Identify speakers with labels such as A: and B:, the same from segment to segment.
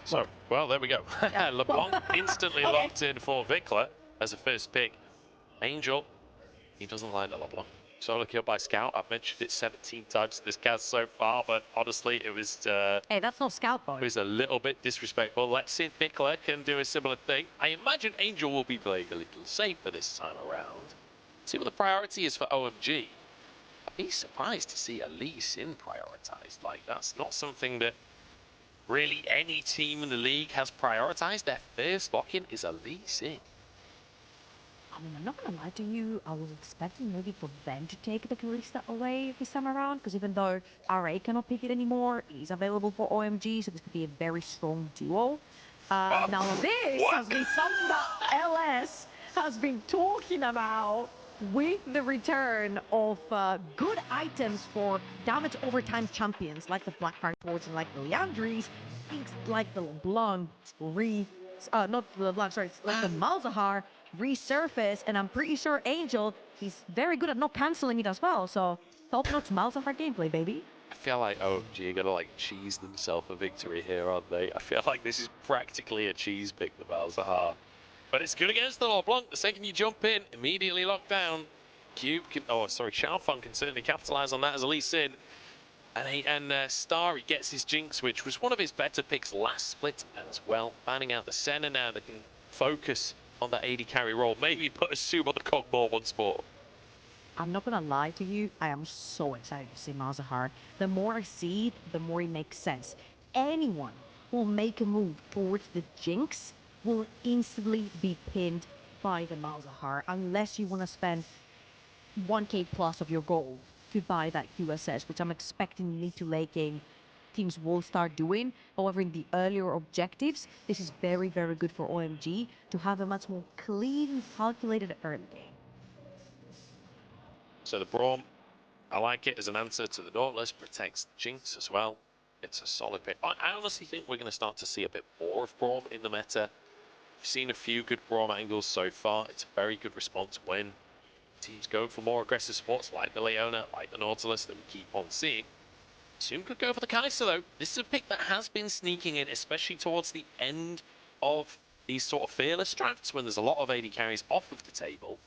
A: So, well, there we go.
B: Yeah.
A: LeBlanc instantly
B: Okay.
A: locked in for Vicla as a first pick. Angel, he doesn't like the LeBlanc. Solo kill by Scout. I've mentioned it 17 times this cast so far, but honestly, it was
B: Hey, that's not Scout boy.
A: it was a little bit disrespectful. Let's see if Vicla can do a similar thing. I imagine Angel will be playing a little safer this time around. See what the priority is for OMG. I'd be surprised to see a Lee Sin prioritized. Like, that's not something that really any team in the league has prioritized. Their first lock-in is a Lee Sin.
B: I mean, I'm not gonna lie to you, I was expecting maybe for them to take the Kalista away this time around, because even though RA cannot pick it anymore, it is available for OMG, so this could be a very strong duo. Now this has been something that LS has been talking about with the return of good items for damage over time champions, like the Blackfire Swords and like the Leandries, things like the LeBlanc, not the LeBlanc, sorry, like the Malzahar, resurface, and I'm pretty sure Angel, he's very good at not canceling it as well, so top-notch Malzahar gameplay, baby.
A: I feel like OMG are gonna like cheese themselves a victory here, aren't they? I feel like this is practically a cheese pick, the Malzahar. But it's good against the LeBlanc. The second you jump in, immediately locked down. Cube can, XiaoFang can certainly capitalize on that as a Lee Sin. And Starry gets his Jinx, which was one of his better picks last split as well. Finding out the Senna now that can focus on that AD carry role. Maybe put Assum on the cog more once more.
B: I'm not gonna lie to you, I am so excited to see Malzahar. The more I see it, the more it makes sense. Anyone who will make a move towards the Jinx will instantly be pinned by the Malzahar, unless you want to spend 1k plus of your gold to buy that QSS, which I'm expecting mid to late game teams will start doing. However, in the earlier objectives, this is very, very good for OMG to have a much more clean, calculated early game.
A: So the Braum, I like it as an answer to the Dauntless, protects Jinx as well. It's a solid pick. I honestly think we're going to start to see a bit more of Braum in the meta. We've seen a few good Braum angles so far. It's a very good response when teams go for more aggressive supports like the Leona, like the Nautilus that we keep on seeing. Soon could go for the Kai'Sa though. This is a pick that has been sneaking in, especially towards the end of these sort of fearless drafts when there's a lot of AD carries off of the table.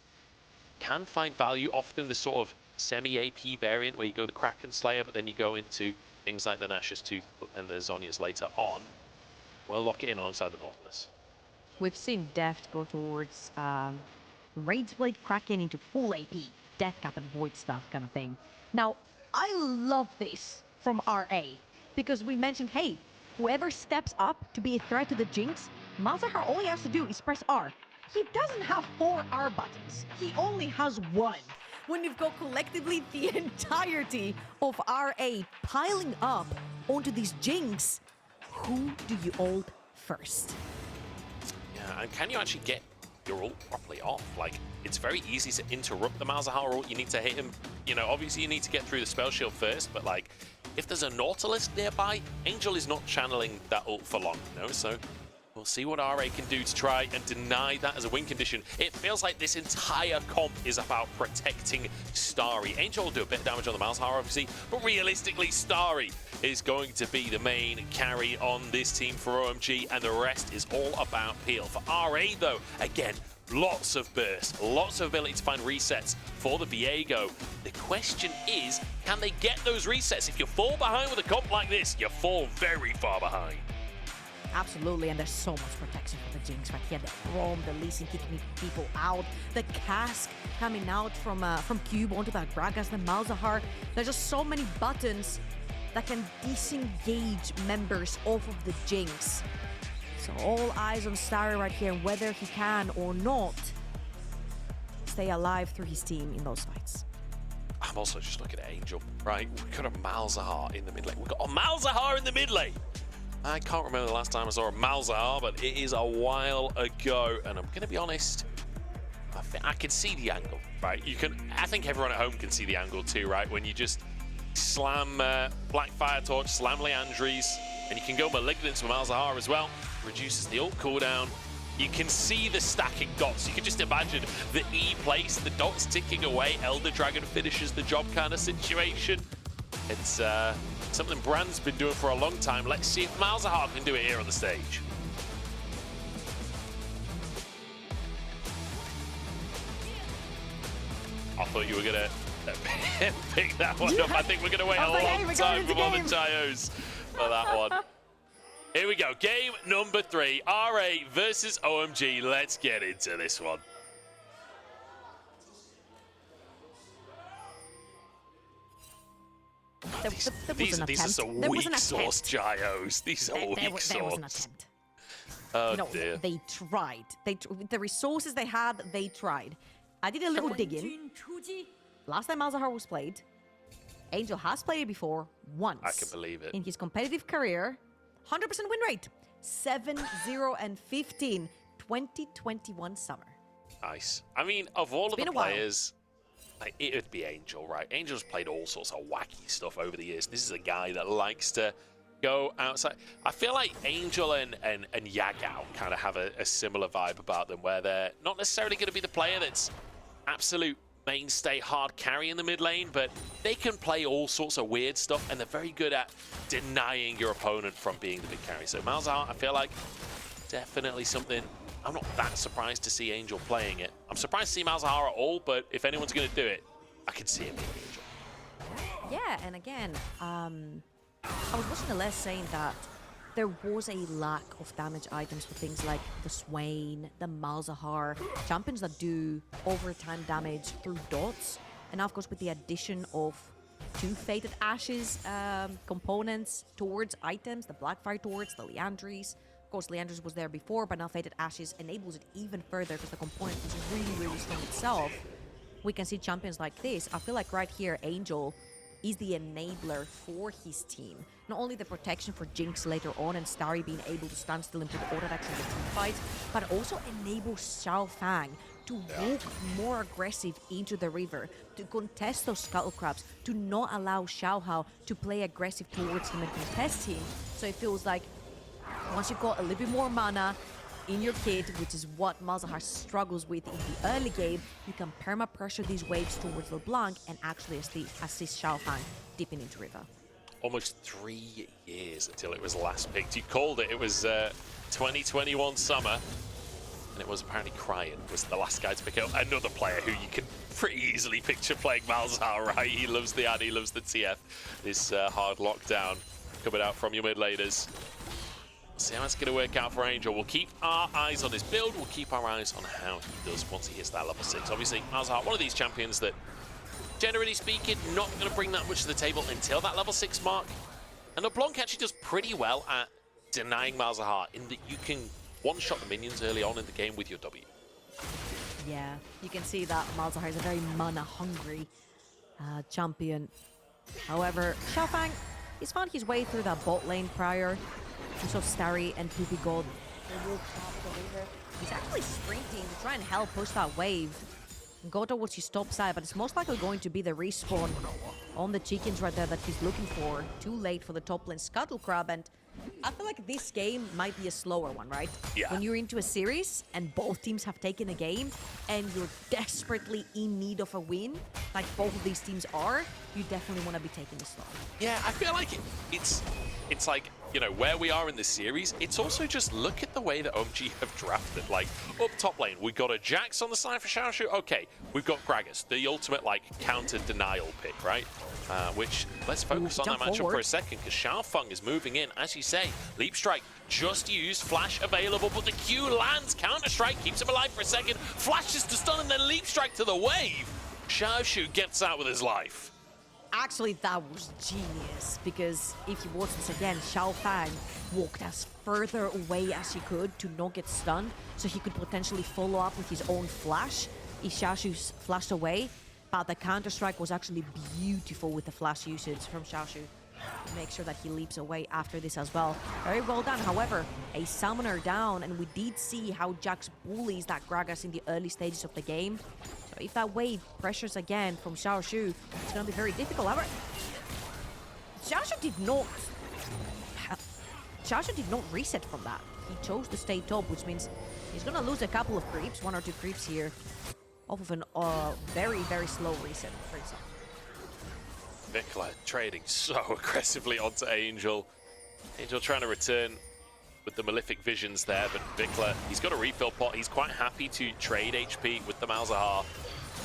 A: Can find value often the sort of semi-AP variant where you go the Kraken Slayer, but then you go into things like the Nash's Tooth and the Zhonya's later on. We'll lock it in alongside the Nautilus.
B: We've seen Deft go towards Rageblade Kraken into full AP, Death Cap and Void stuff kind of thing. Now, I love this from RA, because we mentioned, hey, whoever steps up to be a threat to the Jinx, Malzahar, all he has to do is press R. He doesn't have 4 R buttons, he only has 1. When you've got collectively the entirety of RA piling up onto these Jinx, who do you ult first?
A: Yeah, and can you actually get your ult properly off? Like, it's very easy to interrupt the Malzahar ult. You need to hit him, you know, obviously you need to get through the spell shield first, but like, if there's a Nautilus nearby, Angel is not channeling that ult for long, you know, so we'll see what RA can do to try and deny that as a win condition. It feels like this entire comp is about protecting Starry. Angel will do a bit of damage on the Malzahar, obviously, but realistically, Starry is going to be the main carry on this team for OMG, and the rest is all about peel. For RA, though, again, lots of burst, lots of ability to find resets for the Viego. The question is, can they get those resets? If you fall behind with a comp like this, you fall very far behind.
B: Absolutely, and there's so much protection for the Jinx right here. The Braum, the Lee Sin kicking people out, the Cask coming out from Cube onto that Gragas, the Malzahar. There's just so many buttons that can disengage members off of the Jinx. So all eyes on Starry right here, whether he can or not stay alive through his team in those fights.
A: I'm also just looking at Angel, right? We've got a Malzahar in the mid lane. We've got a Malzahar in the mid lane. I can't remember the last time I saw a Malzahar, but it is a while ago. And I'm going to be honest, I can see the angle, right? I think everyone at home can see the angle too, right? When you just slam Black Fire Torch, slam Leandries, and you can go Malignance with Malzahar as well. Reduces the ult cooldown. You can see the stacking dots. You can just imagine the E place, the dots ticking away. Elder Dragon finishes the job kind of situation. It's Something Brand's been doing for a long time. Let's see if Malzahar can do it here on the stage. I thought you were going to pick that one up. I think we're going to wait a long time for Munchbales for that one. Here we go. Game number 3. RA versus OMG. Let's get into this one. These are some weak sauce Gios. These are weak sauce.
C: There was an attempt.
A: Oh dear.
C: They tried. With the resources they had, they tried. I did a little digging. Last time Malzahar was played, Angel has played it before once.
A: I can believe it.
C: In his competitive career, 100% win rate. 7-0-15, 2021 summer.
A: Nice. I mean, of all of the players, like, it would be Angel, right? Angel's played all sorts of wacky stuff over the years. This is a guy that likes to go outside. I feel like Angel and Xiaohao kind of have a similar vibe about them, where they're not necessarily going to be the player that's absolute mainstay hard carry in the mid lane, but they can play all sorts of weird stuff, and they're very good at denying your opponent from being the big carry. So Malzahar, I feel like, definitely something. I'm not that surprised to see Angel playing it. I'm surprised to see Malzahar at all, but if anyone's going to do it, I could see him being Angel.
C: Yeah, and again, I was watching the list saying that there was a lack of damage items for things like the Swain, the Malzahar, champions that do overtime damage through dots. And now, of course, with the addition of 2 Fated Ashes components towards items, the Blackfire towards, the Liandry's. Of course, Liandry's was there before, but now Fated Ashes enables it even further because the component is really, really strong itself. We can see champions like this. I feel like right here, Angel is the enabler for his team. Not only the protection for Jinx later on and Starry being able to stand still and put auto attacks in the team fights, but also enables Xiaofang to walk more aggressive into the river, to contest those scuttle crabs, to not allow Xiaohao to play aggressive towards him and contest him. So it feels like once you've got a little bit more mana in your kit, which is what Malzahar struggles with in the early game, you can perma-pressure these waves towards LeBlanc and actually assist Xiaofang dipping into river.
A: Almost 3 years until it was last picked. You called it. It was 2021 summer, and it was apparently Cryan was the last guy to pick up. Another player who you can pretty easily picture playing Malzahar, right? He loves the AD, he loves the TF. This hard lockdown coming out from your mid laners. See how it's going to work out for Angel. We'll keep our eyes on his build. We'll keep our eyes on how he does once he hits that level 6. Obviously, Malzahar, one of these champions that, generally speaking, not going to bring that much to the table until that level 6 mark. And LeBlanc actually does pretty well at denying Malzahar in that you can one-shot the minions early on in the game with your W.
C: Yeah, you can see that Malzahar is a very mana-hungry champion. However, Xiaofang, he's found his way through that bot lane prior. We saw Starry and Ppgod. He's actually sprinting to try and help push that wave and go towards his top side, but it's most likely going to be the respawn on the chickens right there that he's looking for. Too late for the top lane Scuttle Crab, and I feel like this game might be a slower one, right?
A: Yeah.
C: When you're into a series and both teams have taken a game and you're desperately in need of a win, like both of these teams are, you definitely want to be taking it slow.
A: Yeah, I feel like it's like, you know, where we are in this series, it's also just look at the way that OMG have drafted. Like, up top lane, we got a Jax on the side for Xiaoxu. Okay, we've got Gragas, the ultimate, like, counter-denial pick, right? Which, let's focus on that matchup for a second, because Xiaofang is moving in. As you say, Leap Strike just used, Flash available, but the Q lands. Counter-Strike keeps him alive for a second. Flashes to stun, and then Leap Strike to the wave. Xiaoxu gets out with his life.
C: Actually, that was genius, because if you watch this again, Xiaofang walked as further away as he could to not get stunned, so he could potentially follow up with his own flash if Xiaoxu flashed away. But the counter-strike was actually beautiful with the flash usage from Xiaoxu to make sure that he leaps away after this as well. Very well done. However, a summoner down, and we did see how Jax bullies that Gragas in the early stages of the game. So if that wave pressures again from Xiaoxu, it's going to be very difficult. However, Xiaoxu did not reset from that. He chose to stay top, which means he's going to lose a couple of creeps, 1 or 2 creeps here, off of an very, very slow reset, for example.
A: Vicla trading so aggressively onto Angel. Angel trying to return with the Malefic Visions there, but Vicla, he's got a refill pot. He's quite happy to trade HP with the Malzahar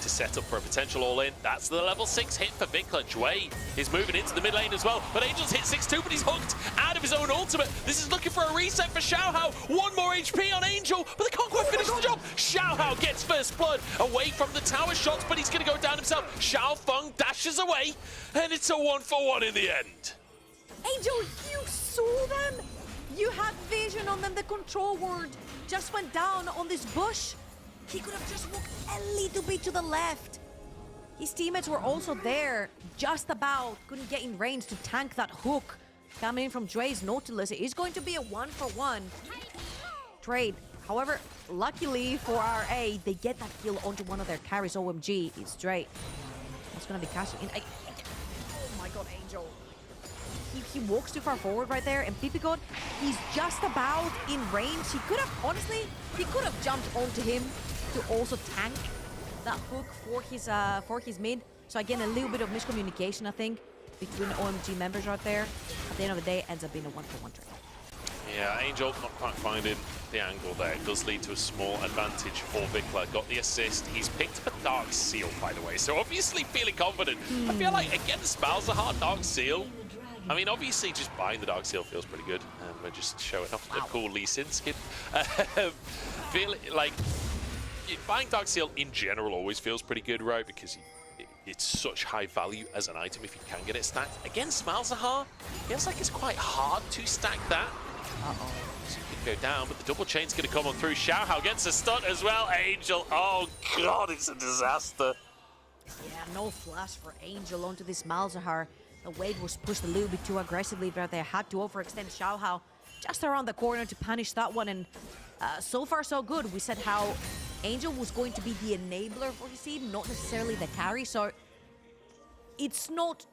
A: to set up for a potential all-in. That's the level 6 hit for Vicla. Jwei is moving into the mid lane as well, but Angel's hit 6-2, but he's hooked out of his own ultimate. This is looking for a reset for Xiaohao. One more HP on Angel, but they can't quite finish the job. Xiaohao gets first blood away from the tower shots, but he's going to go down himself. XiaoFang dashes away, and it's a 1-for-1 in the end.
C: Angel, you saw them? You had vision on them. The control ward just went down on this bush. He could have just walked a little bit to the left. His teammates were also there, just about. Couldn't get in range to tank that hook coming in from Jwei's Nautilus. It is going to be a 1-for-1 trade. However, luckily for RA, they get that kill onto one of their carries. OMG, it's Jwei. That's going to be cashing in. Oh my god, Angel. He walks too far forward right there, and Ppgod, he's just about in range. He could have, honestly, he could have jumped onto him to also tank that hook for his mid. So again, a little bit of miscommunication, I think, between OMG members right there. At the end of the day, ends up being a 1-for-1 trade.
A: Yeah, Angel not quite finding the angle there. It does lead to a small advantage for Vicla. Got the assist. He's picked up a Dark Seal, by the way, so obviously feeling confident. I feel like against Malzahar, Dark Seal, I mean, obviously just buying the Dark Seal feels pretty good. We're just showing off the cool Lee Sin skin. Feel like buying Dark Seal in general always feels pretty good, right? Because it's such high value as an item if you can get it stacked. Against Malzahar, feels like it's quite hard to stack that. Uh-oh. So you can go down, but the double chain's going to come on through. Xiaohao gets a stun as well. Angel, oh god, it's a disaster.
C: Yeah, no flash for Angel onto this Malzahar. The wave was pushed a little bit too aggressively, but they had to overextend Xiaohao just around the corner to punish that one. And so far, so good. We said how Angel was going to be the enabler for his team, not necessarily the carry. So it's not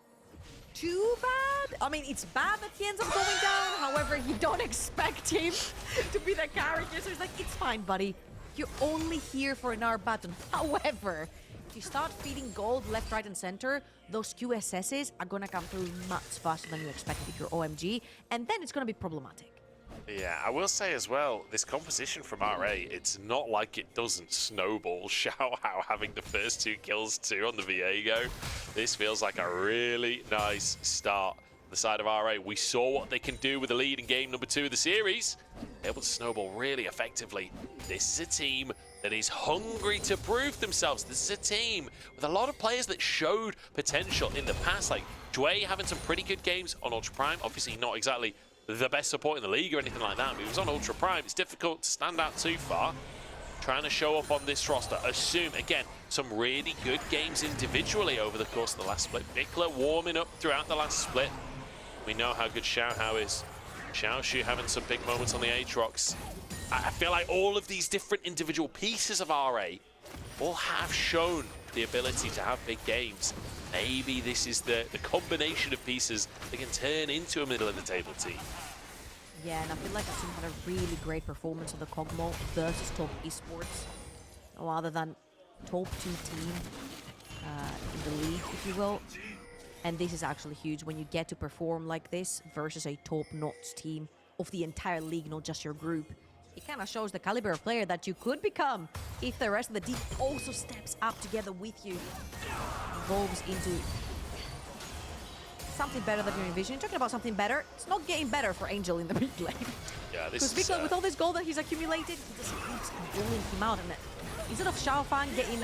C: too bad. I mean, it's bad that he ends up going down. However, you don't expect him to be the carry here. So he's like, it's fine, buddy. You're only here for an hour button. However, if you start feeding gold left, right, and center, those QSSs are going to come through much faster than you expect if you're OMG, and then it's going to be problematic.
A: Yeah, I will say as well, this composition from RA, it's not like it doesn't snowball. Xiaohao having the first 2 kills too on the Viego. This feels like a really nice start on the side of RA. We saw what they can do with the lead in game number 2 of the series. Able to snowball really effectively. This is a team that is hungry to prove themselves. This is a team with a lot of players that showed potential in the past, like Jwei having some pretty good games on Ultra Prime. Obviously not exactly the best support in the league or anything like that, but he was on Ultra Prime. It's difficult to stand out too far. Trying to show up on this roster. Assum, again, some really good games individually over the course of the last split. Vicla warming up throughout the last split. We know how good Xiaohao is. Xiaoxu having some big moments on the Aatrox. I feel like all of these different individual pieces of RA all have shown the ability to have big games. Maybe this is the combination of pieces that can turn into a middle of the table team.
C: Yeah, and I feel like Assum had a really great performance on the Kog'Maw versus top esports, rather than top 2 team in the league, if you will. And this is actually huge when you get to perform like this versus a top-notch team of the entire league, not just your group. It kind of shows the caliber of player that you could become if the rest of the team also steps up together with you, evolves into something better than you envision. Talking about something better, it's not getting better for Angel in the mid lane.
A: Yeah, this is...
C: Because Vicla, with all this gold that he's accumulated, he just keeps rolling him out. And instead of XiaoFang getting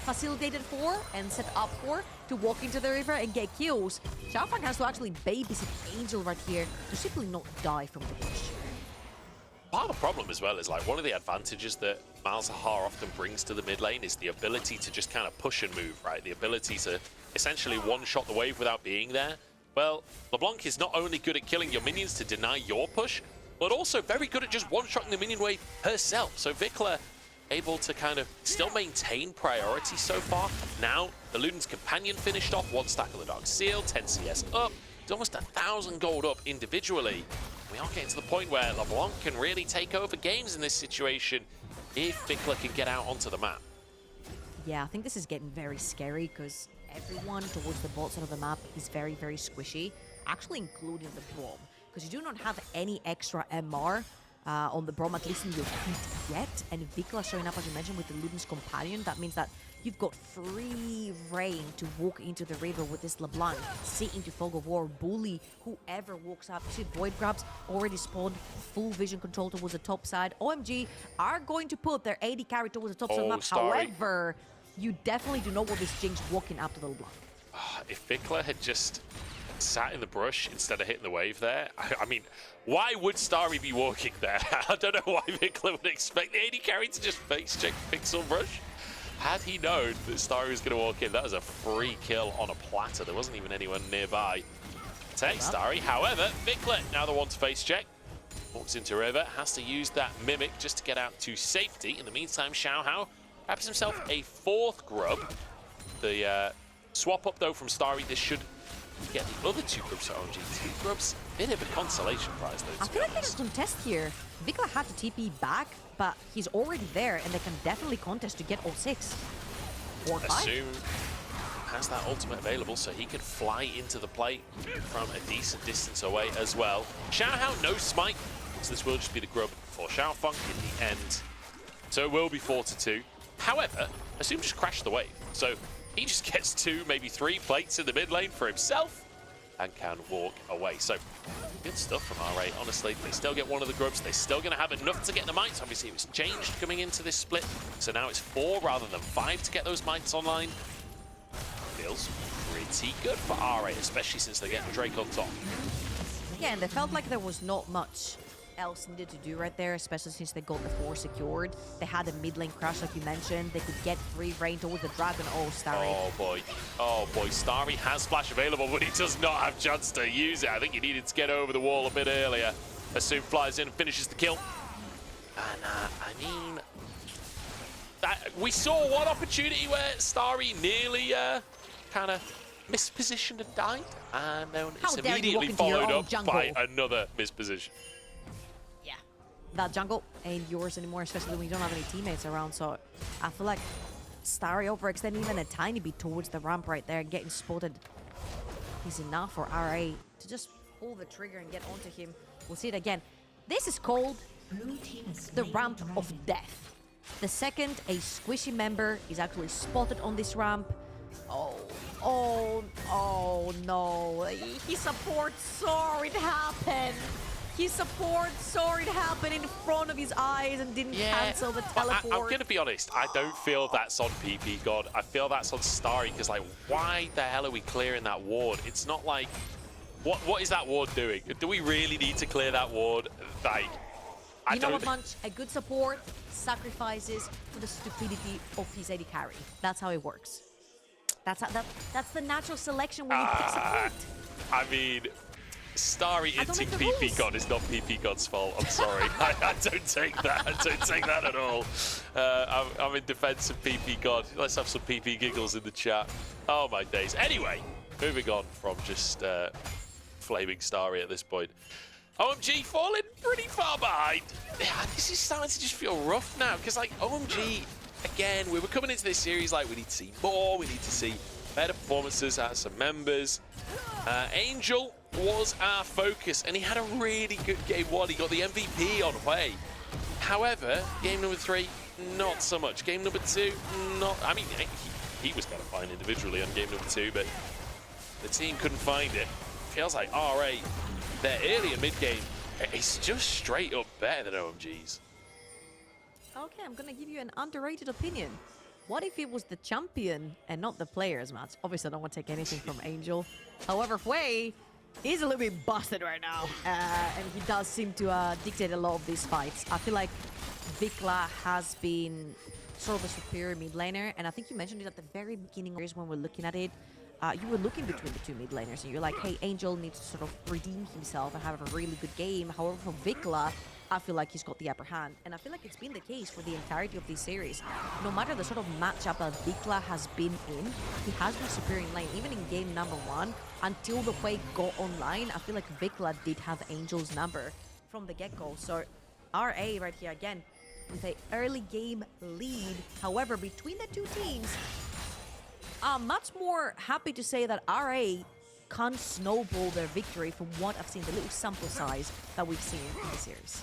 C: facilitated for and set up for to walk into the river and get kills, XiaoFang has to actually babysit Angel right here to simply not die from the bush.
A: Part of the problem as well is like one of the advantages that Malzahar often brings to the mid lane is the ability to just kind of push and move, right? The ability to essentially one-shot the wave without being there. Well, LeBlanc is not only good at killing your minions to deny your push, but also very good at just one-shotting the minion wave herself. So Vicla able to kind of still maintain priority so far. Now, the Luden's Companion finished off, 1 stack of the Dark Seal, 10 CS up. It's almost 1,000 gold up individually. We are getting to the point where LeBlanc can really take over games in this situation if Vicla can get out onto the map.
C: Yeah, I think this is getting very scary because everyone towards the bot side of the map is very, very squishy, actually including the Brom, because you do not have any extra MR on the Brom, at least in your feet yet, and Vicla showing up, as you mentioned, with the Luden's Companion. That means that you've got free reign to walk into the river with this LeBlanc, sit into Fog of War, bully whoever walks up. You see Void Grabs already spawned, full vision control towards the top side. OMG are going to put their AD carry towards the top side of the map.
A: Starry.
C: However, you definitely do not want this Jinx walking up to the LeBlanc.
A: If Vicla had just sat in the brush instead of hitting the wave there, I mean, why would Starry be walking there? I don't know why Vicla would expect the AD carry to just face check Pixel Brush. Had he known that Starry was going to walk in, that was a free kill on a platter. There wasn't even anyone nearby. Take Starry. However, Vicla, now the one to face check. Walks into river, has to use that Mimic just to get out to safety. In the meantime, Xiaohao grabs himself a 4th grub. The swap up, though, from Starry, this should get the other 2 grubs to OMG. 2 grubs, bit of a consolation prize, though.
C: I feel like there's a contest here. Vicla had to TP back, but he's already there, and they can definitely contest to get all 6. Or 5.
A: Assum has that ultimate available, so he can fly into the play from a decent distance away as well. Xiaohao, no smite, so this will just be the grub for XiaoFang in the end. So it will be 4-2. However, Assum just crashed the wave, so he just gets 2, maybe 3 plates in the mid lane for himself and can walk away. So good stuff from RA, honestly. They still get 1 of the grubs. They're still going to have enough to get the mites. Obviously, it was changed coming into this split, so now it's 4 rather than 5 to get those mites online. Feels pretty good for RA, especially since they're getting Drake on top.
C: Yeah, and they felt like there was not much else needed to do right there, especially since they got the 4 secured. They had a mid lane crash, like you mentioned. They could get free reign towards the dragon. Oh, Starry.
A: Oh boy, Starry has flash available, but he does not have chance to use it. I think he needed to get over the wall a bit earlier. Assum flies in and finishes the kill. And I mean, we saw one opportunity where Starry nearly kind of mispositioned and died, and then it's immediately followed up by another misposition.
C: That jungle ain't yours anymore, especially when you don't have any teammates around. So I feel like Starry overextending even a tiny bit towards the ramp right there and getting spotted is enough for RA to just pull the trigger and get onto him. We'll see it again. This is called the ramp of death. The second a squishy member is actually spotted on this ramp, oh no, he supports, sorry it happened. He supports, sorry it happened in front of his eyes and didn't cancel the teleport.
A: I'm going to be honest, I don't feel that's on Ppgod. I feel that's on Starry, because, like, why the hell are we clearing that ward? It's not like, what is that ward doing? Do we really need to clear that ward? Like,
C: you know what, Munch? A good support sacrifices for the stupidity of his AD carry. That's how it works. That's the natural selection when you pick support.
A: I mean, Starry inting Ppgod is not Ppgod's fault. I'm sorry. I don't take that. I don't take that at all. I'm in defense of Ppgod. Let's have some PP giggles in the chat. Oh my days. Anyway, moving on from just flaming Starry at this point. OMG falling pretty far behind. Yeah, this is starting to just feel rough now, because, like, OMG, again, we were coming into this series like we need to see more. We need to see better performances out of some members. Angel was our focus, and he had a really good game 1. He got the MVP on Jwei. However, game number 3, not so much. Game number 2, not. I mean, he was kind of fine individually on game number 2, but the team couldn't find it. Feels like RA, their early and mid game, it's just straight up better than OMG's.
C: Okay, I'm gonna give you an underrated opinion. What if it was the champion and not the players, Matt? Obviously, I don't want to take anything from Angel. However, Jwei is a little bit busted right now, and he does seem to dictate a lot of these fights. I feel like Vicla has been sort of a superior mid laner, and I think you mentioned it at the very beginning of when we're looking at it. You were looking between the 2 mid laners, and you're like, hey, Angel needs to sort of redeem himself and have a really good game. However, for Vicla, I feel like he's got the upper hand, and I feel like it's been the case for the entirety of this series. No matter the sort of matchup that Vicla has been in, he has been superior in lane. Even in game number 1, until the Jwei got online, I feel like Vicla did have Angel's number from the get-go. So RA right here again with an early game lead. However, between the 2 teams, I'm much more happy to say that RA can't snowball their victory from what I've seen, the little sample size that we've seen in the series.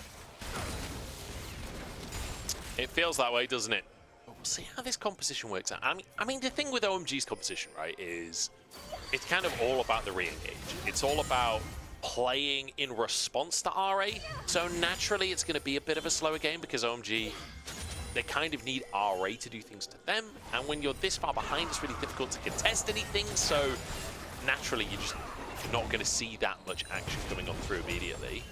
A: It feels that way, doesn't it? But we'll see how this composition works out. I mean, the thing with OMG's composition, right, is it's kind of all about the re-engage. It's all about playing in response to RA. So naturally, it's going to be a bit of a slower game because OMG, they kind of need RA to do things to them. And when you're this far behind, it's really difficult to contest anything. So naturally, you're not going to see that much action coming on through immediately.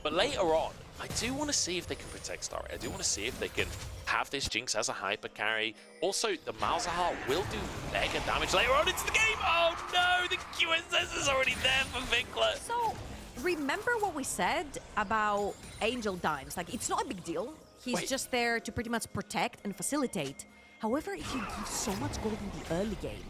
A: But later on, I do want to see if they can protect Starry. I do want to see if they can have this Jinx as a hyper carry. Also, the Malzahar will do mega damage later on into the game. Oh no, the QSS is already there for Vicla.
C: So, remember what we said about Angel Dimes? Like, it's not a big deal. He's just there to pretty much protect and facilitate. However, if you give so much gold in the early game,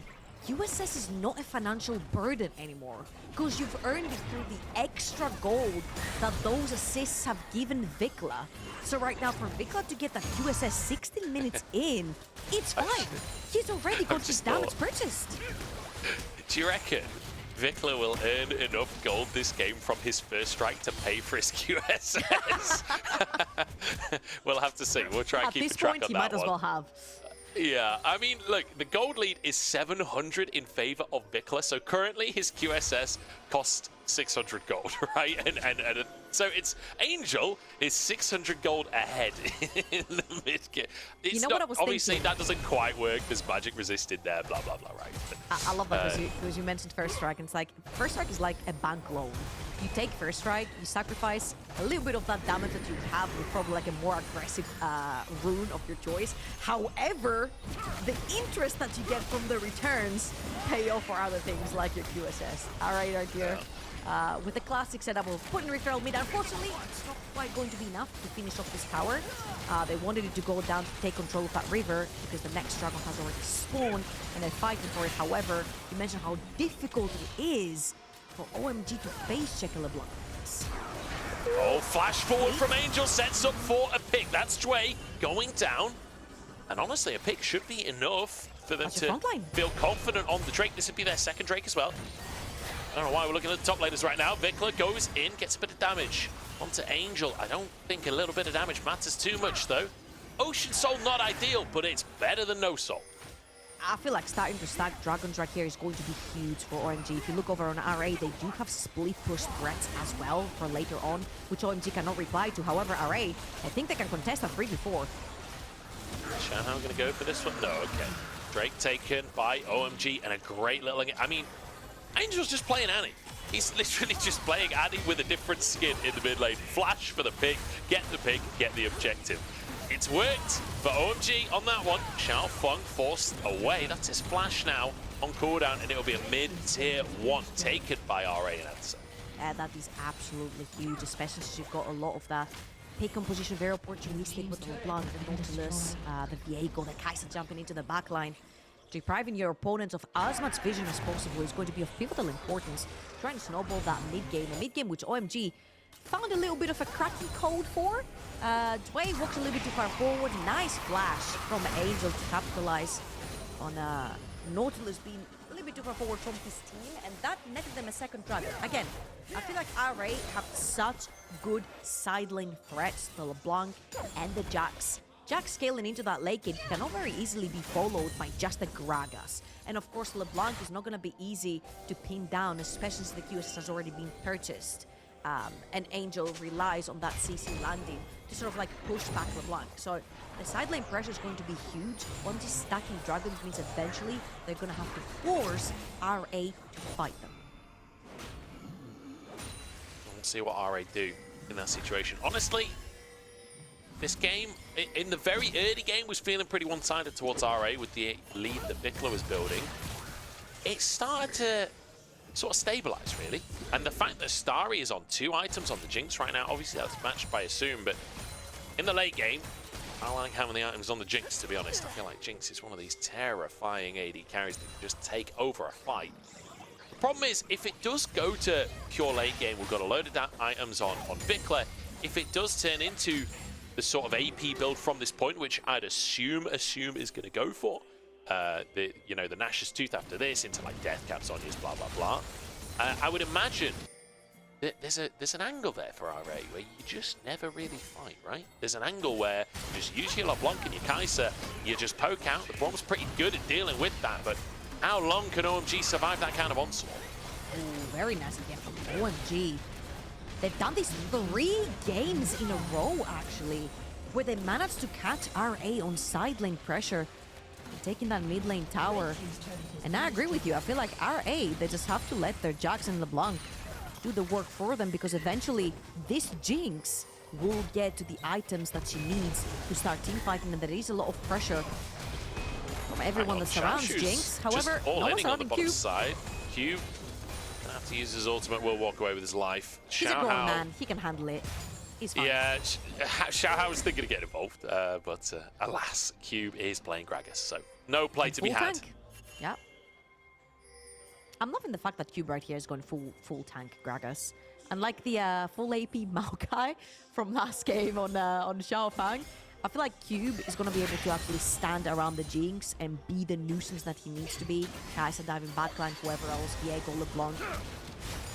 C: USS is not a financial burden anymore because you've earned it through the extra gold that those assists have given Vicla. So right now for Vicla to get that USS 16 minutes in, it's fine. He's already got his damage purchased.
A: Do you reckon Vicla will earn enough gold this game from his first strike to pay for his QSS? We'll have to see. We'll try and keep track on that one.
C: At this point, he might as well have.
A: Yeah, I mean, look, the gold lead is 700 in favor of Vicla. So currently his QSS costs 600 gold, right? And so it's Angel is 600 gold ahead in the mid game.
C: You know what I was
A: obviously
C: thinking?
A: that doesn't quite work. There's magic resisted there, blah blah blah, right? But,
C: I love that because you mentioned first strike. And it's like first strike is like a bank loan. You take first strike, you sacrifice a little bit of that damage that you have with probably like a more aggressive rune of your choice. However, the interest that you get from the returns pay off for other things like your QSS. All right, right here. With the classic setup of putting referral mid, unfortunately, it's not quite going to be enough to finish off this tower. They wanted it to go down to take control of that river because the next dragon has already spawned and they're fighting for it. However, you mentioned how difficult it is for OMG to face check a LeBlanc.
A: Oh, flash forward from Angel sets up for a pick. That's Jwei going down. And honestly, a pick should be enough for them to feel confident on the Drake. This would be their second Drake as well. I don't know why we're looking at the top laners right now. Vicla goes in, gets a bit of damage onto Angel. I don't think a little bit of damage matters too much, though. Ocean Soul, not ideal, but it's better than no soul.
C: I feel like starting to stack Dragons right here is going to be huge for OMG. If you look over on RA, they do have split push threats as well for later on, which OMG cannot reply to. However, RA, I think they can contest a 3v4.
A: Xiaohao going to go for this one? No, okay. Drake taken by OMG and a great little... I mean, Angel's just playing Annie. He's literally just playing Annie with a different skin in the mid lane. Flash for the pick, get the objective. It's worked for OMG on that one. XiaoFang forced away. That's his flash now on cooldown, and it'll be a mid-tier 1 taken by RA and answer.
C: That is absolutely huge, especially since you've got a lot of that pick composition very opportunistic with the LeBlanc, the Nautilus, the Ppgod, the Kai'Sa jumping into the backline. Depriving your opponents of as much vision as possible is going to be of pivotal importance. Trying to snowball that mid-game, a mid-game which OMG found a little bit of a cracking code for. Jwei walks a little bit too far forward. Nice flash from Angel to capitalize on Nautilus being a little bit too far forward from his team, and that netted them a second dragon. Again, I feel like RA have such good side lane threats, the LeBlanc and the Jax. Jax scaling into that late game cannot very easily be followed by just the Gragas. And of course, LeBlanc is not going to be easy to pin down, especially since the QSS has already been purchased. And Angel relies on that CC landing to sort of like push back LeBlanc. So the side lane pressure is going to be huge. Once he's stacking dragons means eventually they're going to have to force RA to fight them.
A: We'll see what RA do in that situation. Honestly, this game, in the very early game, was feeling pretty one-sided towards RA with the lead that Vicla was building. It started to sort of stabilize, really. And the fact that Starry is on 2 items on the Jinx right now, obviously that's matched by Assum, but in the late game, I like having the items on the Jinx, to be honest. I feel like Jinx is one of these terrifying AD carries that can just take over a fight. The problem is, if it does go to pure late game, we've got a load of items on Vicla. If it does turn into the sort of AP build from this point, which I'd assume is going to go for, the Nash's Tooth after this into like Death Caps on his blah blah blah. I would imagine that there's an angle there for RA where you just never really fight, right? There's an angle where you just use your LeBlanc and your Kai'Sa, you just poke out. The Braum's pretty good at dealing with that, but how long can OMG survive that kind of onslaught?
C: Ooh, very nice again from OMG. They've done this 3 games in a row, actually, where they managed to catch RA on side lane pressure, taking that mid lane tower. And I agree with you. I feel like RA, they just have to let their Jax and LeBlanc do the work for them, because eventually this Jinx will get to the items that she needs to start team fighting, and there is a lot of pressure from everyone that surrounds Jinx. However, no one's
A: on the
C: surrounding
A: bottom
C: Cube.
A: side. Cube gonna have to use his ultimate, will walk away with his life.
C: He's a grown man. He can handle it. He's fine.
A: Yeah, Xiaohao was thinking of getting involved, but alas, Cube is playing Gragas, so no play to be had.
C: Tank. Yeah. I'm loving the fact that Cube right here is going full tank Gragas. And like the full AP Maokai from last game on XiaoFang, I feel like Cube is going to be able to actually stand around the Jinx and be the nuisance that he needs to be. Kai'Sa diving backline, whoever else, Diego, LeBlanc.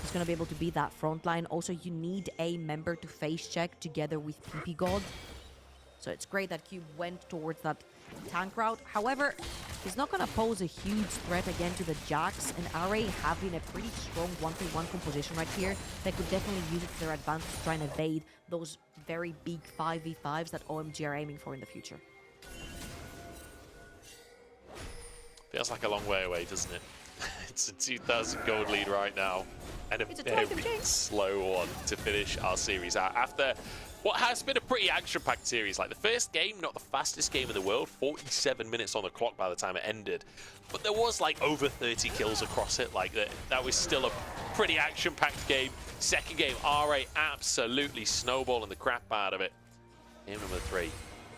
C: He's going to be able to be that front line. Also, you need a member to face check together with Ppgod. So it's great that Cube went towards that tank route. However, he's not going to pose a huge threat again to the Jax, and RA having a pretty strong 1v1 composition right here. They could definitely use it to their advantage to try and evade those very big 5v5s that OMG are aiming for in the future.
A: Feels like a long way away, doesn't it? It's a 2,000 gold lead right now, and a very slow one to finish our series out after what has been a pretty action-packed series. Like the first game, not the fastest game in the world, 47 minutes on the clock by the time it ended, but there was like over 30 kills across it. Like that was still a pretty action-packed game. Second game, RA absolutely snowballing the crap out of it. Game number 3,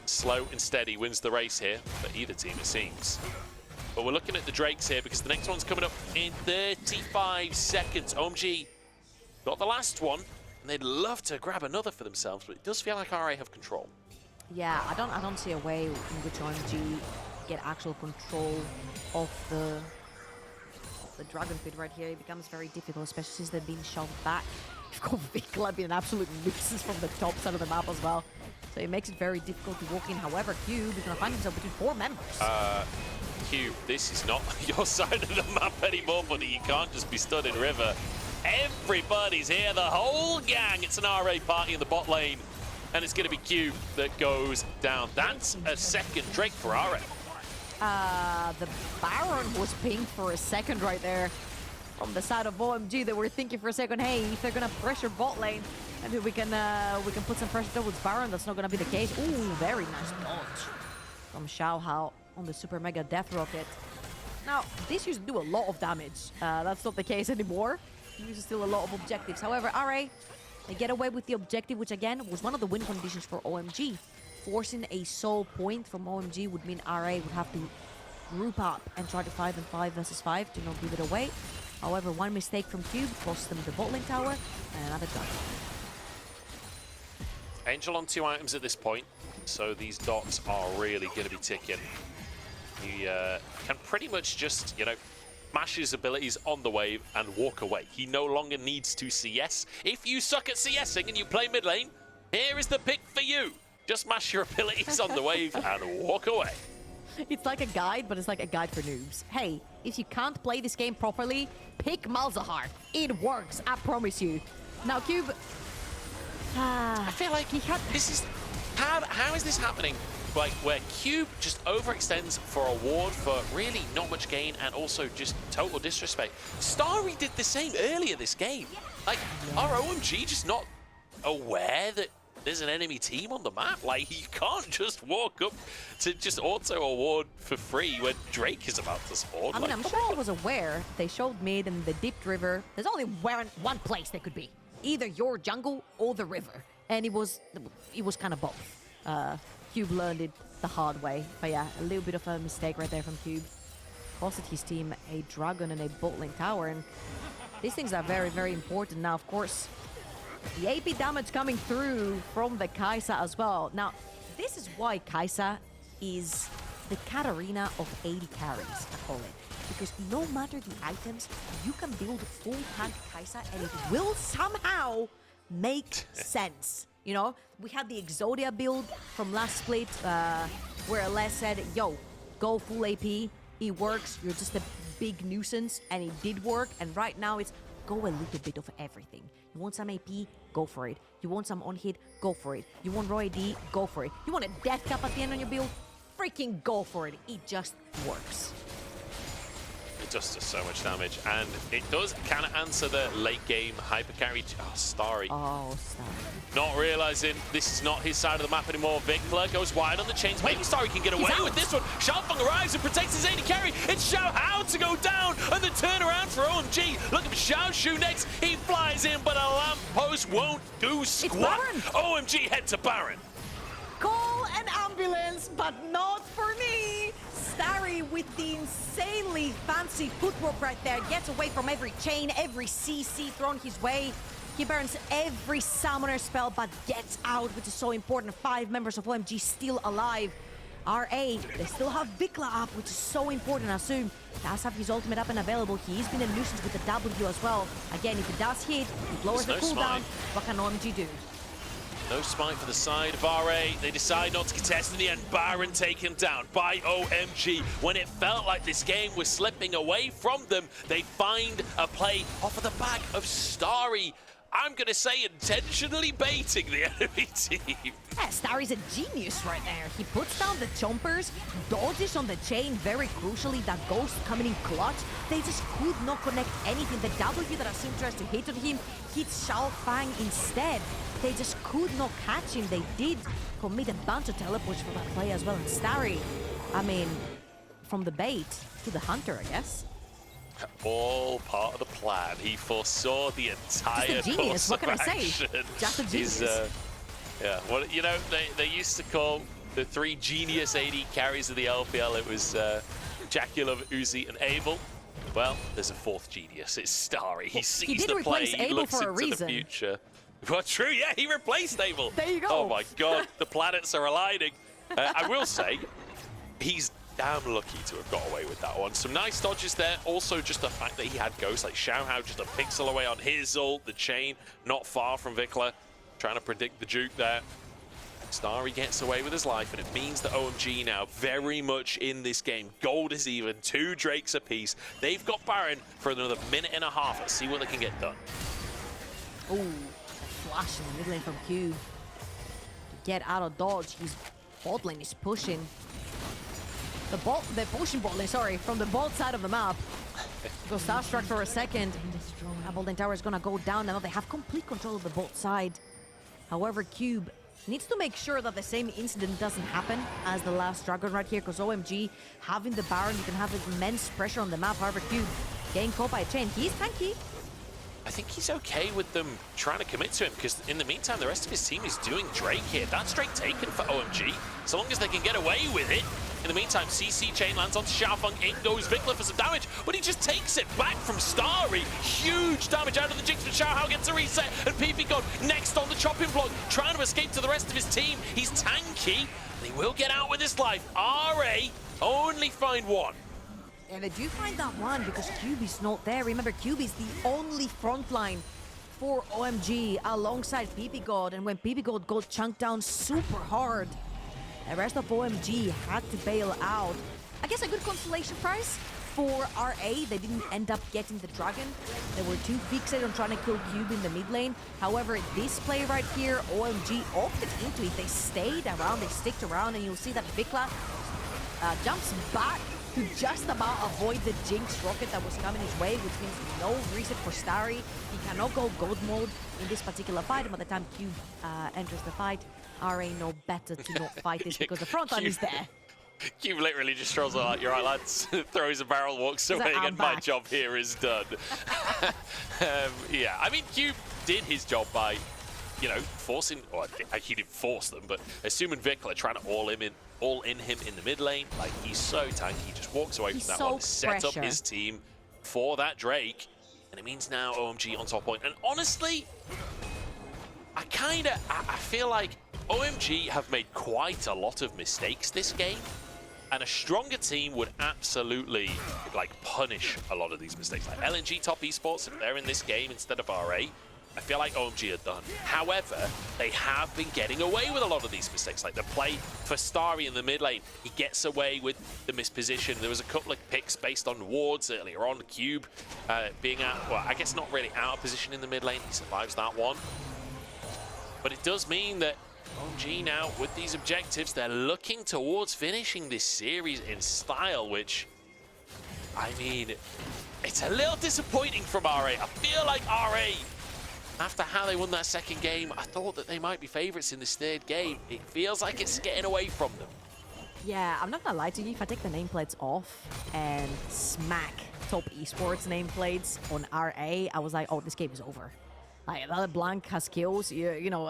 A: slow and steady wins the race here for either team, it seems. But we're looking at the Drakes here because the next one's coming up in 35 seconds. OMG got the last one, and they'd love to grab another for themselves, but it does feel like RA have control.
C: Yeah, I don't see a way in which OMG get actual control of the Dragon Pit right here. It becomes very difficult, especially since they're being shoved back. You've got Vicla being an absolute nuisance from the top side of the map as well. So it makes it very difficult to walk in. However, Cube is going to find himself between 4 members.
A: Cube, this is not your side of the map anymore, buddy. You can't just be stood in river. Everybody's here, the whole gang. It's an RA party in the bot lane, and it's going to be Cube that goes down. That's a second Drake for RA.
C: The Baron was pinged for a second right there from the side of OMG. They were thinking for a second, hey, if they're going to pressure bot lane, maybe we can put some pressure towards Baron. That's not going to be the case. Ooh, very nice dodge from Xiaohao on the Super Mega Death Rocket. Now, this used to do a lot of damage. That's not the case anymore. It uses still a lot of objectives. However, RA, they get away with the objective, which again was one of the win conditions for OMG. Forcing a soul point from OMG would mean RA would have to group up and try to 5-5 versus 5 to not give it away. However, one mistake from Cube cost them the bot lane tower and another dragon.
A: Angel on 2 items at this point, so these dots are really going to be ticking. He can pretty much just, mash his abilities on the wave and walk away. He no longer needs to CS. If you suck at CSing and you play mid lane, here is the pick for you. Just mash your abilities on the wave and walk away.
C: It's like a guide, but it's like a guide for noobs. Hey, if you can't play this game properly, pick Malzahar. It works, I promise you. Now, Cube...
A: I feel like this is... How is this happening? Like, where Cube just overextends for a ward for really not much gain and also just total disrespect. Starry did the same earlier this game. Like, are OMG just not aware that there's an enemy team on the map? Like, you can't just walk up to just auto a ward for free when Drake is about to spawn.
C: I mean, I'm sure he was aware. They showed mid and they dipped river. There's only one place they could be. Either your jungle or the river. And it was kind of both. Cube learned it the hard way. But yeah, a little bit of a mistake right there from Cube. Costed his team a dragon and a bot lane tower. And these things are very, very important. Now, of course, the AP damage coming through from the Kai'Sa as well. Now, this is why Kai'Sa is the Katarina of 80 carries, I call it. Because no matter the items, you can build full tank Kai'Sa and it will somehow make sense. You know, we had the Exodia build from last split where Les said, yo, go full AP, it works, you're just a big nuisance, and it did work. And right now it's go a little bit of everything. You want some AP? Go for it. You want some on-hit? Go for it. You want raw AD? Go for it. You want a death cap at the end on your build? Freaking go for it. It just works.
A: It does just so much damage, and it does kind of answer the late game hyper carry. Oh, Starry.
C: Oh, Starry.
A: Not realizing this is not his side of the map anymore. Vicla goes wide on the chains. Maybe Starry can get away with this one. XiaoFang arrives and protects his AD carry. It's Xiaohao to go down, and the turnaround for OMG. Look at Xiaoxu next. He flies in, but a lamppost won't do squat. OMG head to Baron.
C: Call an ambulance, but not for me. Starry with the insanely fancy footwork right there. Gets away from every chain, every CC thrown his way. He burns every summoner spell, but gets out, which is so important. 5 members of OMG still alive. RA, they still have Vicla up, which is so important. Assum does have his ultimate up and available. He's been a nuisance with the W as well. Again, if it does hit, it lowers the cooldown. What can OMG do?
A: No smite for the side of RA. They decide not to contest in the end. Baron taken down by OMG. When it felt like this game was slipping away from them, they find a play off of the back of Starry. I'm going to say intentionally baiting the enemy team.
C: Yeah, Starry's a genius right there. He puts down the chompers, dodges on the chain very crucially, that ghost coming in clutch. They just could not connect anything. The W that Assum tries to hit on him hits XiaoFang instead. They just could not catch him. They did commit a bunch of teleports for that play as well. And Starry, I mean, from the bait to the hunter, I guess.
A: All part of the plan. He foresaw the entire
C: Just a genius.
A: course
C: What can
A: of
C: I say?
A: action.
C: Just a genius.
A: Yeah, well, you know, they used to call the 3 genius AD carries of the LPL. It was Jaculum, Uzi, and Abel. Well, there's a 4th genius. It's Starry. He sees the play, he looks into the future. Well, true, yeah, he replaced Abel.
C: There you go.
A: Oh my god, the planets are aligning. I will say, he's damn lucky to have got away with that one. Some nice dodges there. Also, just the fact that he had ghosts like Xiaohao just a pixel away on his ult. The chain not far from Vicla. Trying to predict the juke there. Starry gets away with his life, and it means that OMG now very much in this game. Gold is even, 2 Drakes apiece. They've got Baron for another minute and a half. Let's see what they can get done.
C: Ooh, a flash in the mid lane from Q. To get out of dodge, his bot lane is pushing. They're pushing bot lane, sorry, from the bot side of the map. Go starstruck for a second. That bot lane tower is gonna go down now. They have complete control of the bot side. However, Cube needs to make sure that the same incident doesn't happen as the last Dragon right here, because OMG, having the Baron, you can have immense pressure on the map. However, Cube getting caught by a chain. He's tanky.
A: I think he's okay with them trying to commit to him, because in the meantime, the rest of his team is doing Drake here. That's Drake taken for OMG, so long as they can get away with it. In the meantime, CC chain lands onto XiaoFang. In goes Vicla for some damage, but he just takes it back from Starry. Huge damage out of the Jinx, but Xiaohao gets a reset, and Ppgod next on the chopping block, trying to escape to the rest of his team. He's tanky, and he will get out with his life. RA only find 1.
C: And they do find that one because Cube is not there. Remember, Cube is the only frontline for OMG alongside Ppgod, and when Ppgod got chunked down super hard, the rest of OMG had to bail out. I guess a good consolation prize for RA. They didn't end up getting the dragon. They were too fixated on trying to kill Cube in the mid lane. However, this play right here, OMG opted into it. They stayed around, they sticked around, and you'll see that Vicla jumps back to just about avoid the Jinx rocket that was coming his way, which means no reset for Starry. He cannot go gold mode in this particular fight, and by the time Cube enters the fight, RA know better to not fight this because the front line is there.
A: Cube literally just strolls like, "You're right, lads," throws a barrel, walks away,
C: like,
A: and my job here is done. Yeah, I mean, Cube did his job by, you know, forcing, or he didn't force them, but assuming Vicla trying to all in him in the mid lane. Like, he's so tanky, he just walks away from that one, set up his team for that Drake, and it means now OMG on top point. And honestly, I feel like OMG have made quite a lot of mistakes this game. And a stronger team would absolutely like punish a lot of these mistakes. Like LNG top esports, if they're in this game instead of RA, I feel like OMG are done. However, they have been getting away with a lot of these mistakes. Like the play for Starry in the mid lane, he gets away with the misposition. There was a couple of picks based on wards earlier on. Cube being out, well, I guess not really out of position in the mid lane. He survives that one. But it does mean that OMG now, with these objectives, they're looking towards finishing this series in style, which, I mean, it's a little disappointing from RA. I feel like RA, after how they won that second game, I thought that they might be favorites in this third game. It feels like it's getting away from them.
C: Yeah, I'm not gonna lie to you, if I take the nameplates off and smack top esports nameplates on RA, I was like, oh, this game is over. Like, Blanc has skills, you know,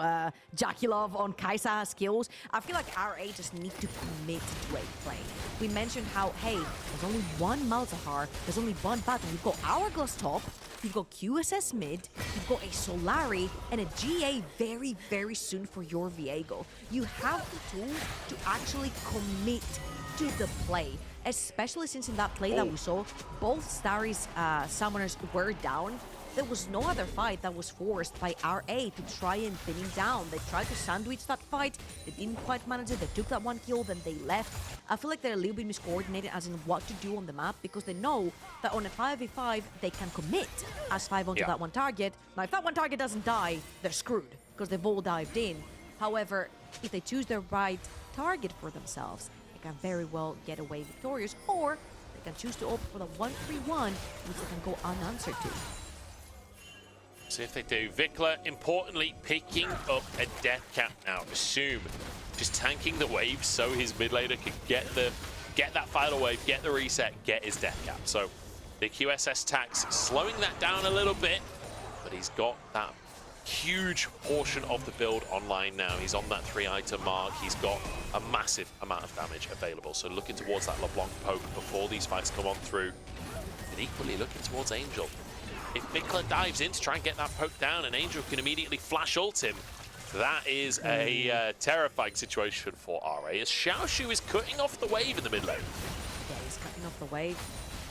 C: Jakulov on Kaisa has skills. I feel like RA just need to commit to a play. We mentioned how, hey, there's only one Malzahar, there's only one battle. You've got Hourglass top, you've got QSS mid, you've got a Solari, and a GA very, very soon for your Viego. You have the tools to actually commit to the play. Especially since in that play that we saw, both Starry's summoners were down. There was no other fight that was forced by RA to try and pin him down. They tried to sandwich that fight. They didn't quite manage it. They took that one kill, then they left. I feel like they're a little bit miscoordinated as in what to do on the map because they know that on a 5v5, they can commit as 5 onto that one target. Now, if that one target doesn't die, they're screwed because they've all dived in. However, if they choose the right target for themselves, they can very well get away victorious, or they can choose to opt for the 1-3-1, which they can go unanswered to.
A: See if they do. Vicla, importantly, picking up a death cap now. Assum just tanking the wave so his mid laner can get that final wave, get the reset, get his death cap. So the QSS tax slowing that down a little bit, but he's got that huge portion of the build online now. He's on that 3-item mark. He's got a massive amount of damage available. So looking towards that LeBlanc poke before these fights come on through, and equally looking towards Angel. If Vicla dives in to try and get that poke down and Angel can immediately flash ult him, that is a terrifying situation for RA as Xiaoxu is cutting off the wave in the mid lane.
C: Yeah, he's cutting off the wave,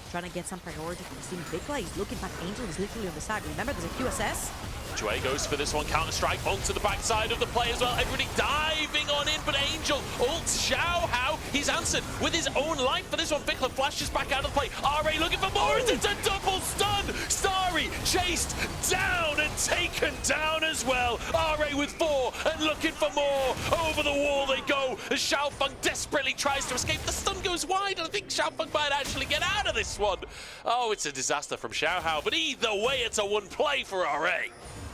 C: trying to get some priority from Team Vicla. He's looking back. Angel is literally on the side. Remember, there's a QSS.
A: Jwei goes for this one, Counter-Strike onto the backside of the play as well. Everybody diving on in, but Angel ults Xiaohao. He's answered with his own life for this one. Vicla flashes back out of the play. RA looking for more. It's a double stun. Starry chased down and taken down as well. RA with 4 and looking for more. Over the wall they go as XiaoFang desperately tries to escape. The stun goes wide, and I think XiaoFang might actually get out of this one. Oh, it's a disaster from Xiaohao, but either way, it's a one play for RA.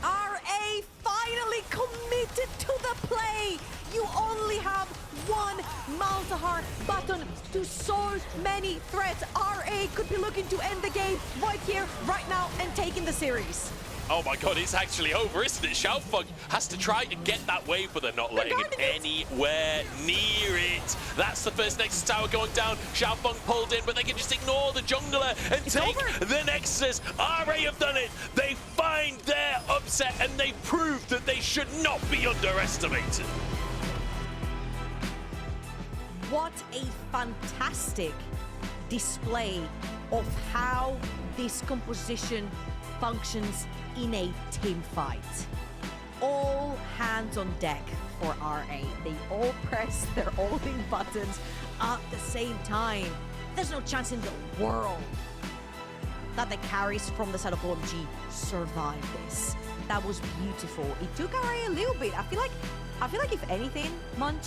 C: RA finally committed to the play. You only have one Malzahar button to so many threats. RA could be looking to end the game right here, right now, and taking the series.
A: Oh my god, it's actually over, isn't it? XiaoFang has to try and get that wave, but they're not letting him anywhere near it. That's the first Nexus tower going down. XiaoFang pulled in, but they can just ignore the jungler and take the Nexus. RA have done it. They find their upset, and they prove that they should not be underestimated.
C: What a fantastic display of how this composition functions in a team fight. All hands on deck for RA. They all press their all-in buttons at the same time. There's no chance in the world that the carries from the side of OMG survive this. That was beautiful. It took RA a little bit. I feel like if anything, Munch,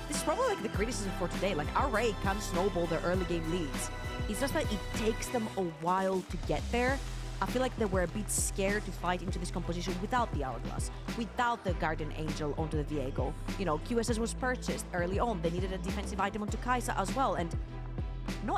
C: this is probably like the criticism for today. Like RA can snowball their early game leads. It's just that it takes them a while to get there. I feel like they were a bit scared to fight into this composition without the Hourglass, without the Guardian Angel onto the Viego. You know, QSS was purchased early on. They needed a defensive item onto Kaisa as well, and not